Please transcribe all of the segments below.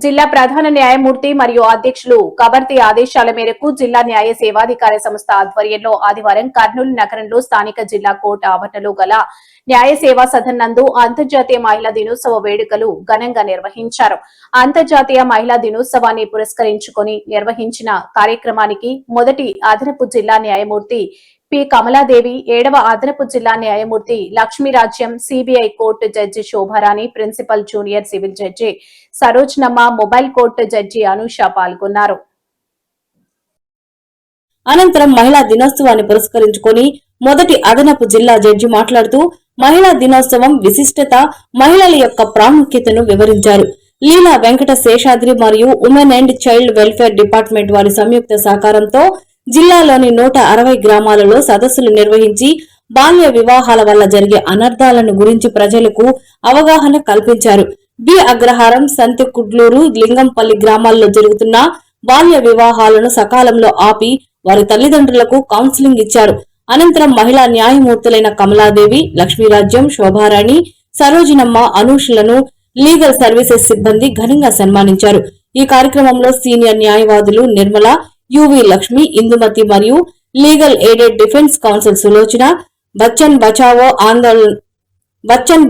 జిల్లా ప్రధాన న్యాయమూర్తి మరియు అధ్యక్షులు కబర్తి ఆదేశాల మేరకు జిల్లా న్యాయ సేవాధికార సంస్థ ఆధ్వర్యంలో ఆదివారం కర్నూలు నగరంలో స్థానిక జిల్లా కోర్టు ఆవరణలో గల న్యాయ సేవా సదన్ నందు అంతర్జాతీయ మహిళా దినోత్సవ వేడుకలు ఘనంగా నిర్వహించారు. అంతర్జాతీయ మహిళా దినోత్సవాన్ని పురస్కరించుకుని నిర్వహించిన కార్యక్రమానికి మొదటి అదనపు జిల్లా న్యాయమూర్తి పి కమలాదేవి, 7వ అదనపు జిల్లా న్యాయమూర్తి Lakshmirajyam, CBI court judge Shobharani, principal junior civil judge Sarojanamma, mobile court judge Anusha పాల్గొన్నారు. అనంతరం మహిళా దినోత్సవాన్ని పురస్కరించుకుని మొదటి అదనపు జిల్లా జడ్జి మాట్లాడుతూ మహిళా దినోత్సవం విశిష్టత, మహిళల యొక్క ప్రాముఖ్యతను వివరించారు. లీలా వెంకట శేషాద్రి మరియు women and child welfare department వారి సంయుక్త సహకారంతో జిల్లాలోని 160 గ్రామాలలో సదస్సులు నిర్వహించి బాల్య వివాహాల వల్ల జరిగే అనర్థాలను గురించి ప్రజలకు అవగాహన కల్పించారు. బి అగ్రహారం, సంతెకుడ్లూరు, లింగంపల్లి గ్రామాల్లో జరుగుతున్న బాల్య వివాహాలను సకాలంలో ఆపి వారి తల్లిదండ్రులకు కౌన్సిలింగ్ ఇచ్చారు. అనంతరం మహిళా న్యాయమూర్తులైన కమలాదేవి, లక్ష్మీరాజ్యం, శోభారాణి, సరోజినమ్మ, అనూషులను లీగల్ సర్వీసెస్ సిబ్బంది ఘనంగా సన్మానించారు. ఈ కార్యక్రమంలో సీనియర్ న్యాయవాదులు నిర్మల, యువి లక్ష్మి, ఇందుమతి మరియు legal aided defence council Sulochana, Bachchan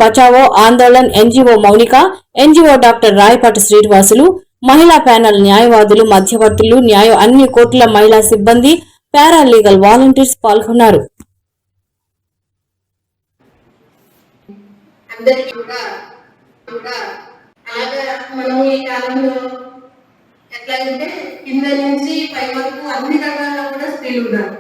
Bachao Andolan NGO Mounika, NGO doctor Rayapati Srinivasulu, మహిళా ప్యానెల్ న్యాయవాదులు, మధ్యవర్తులు, అన్ని కోర్టుల మహిళా సిబ్బంది, పారాలీగల్ వాలంటీర్స్ పాల్గొన్నారు. ఎట్లా అంటే కింద నుంచి పై వరకు అన్ని రంగాల్లో కూడా స్త్రీలు ఉన్నారు.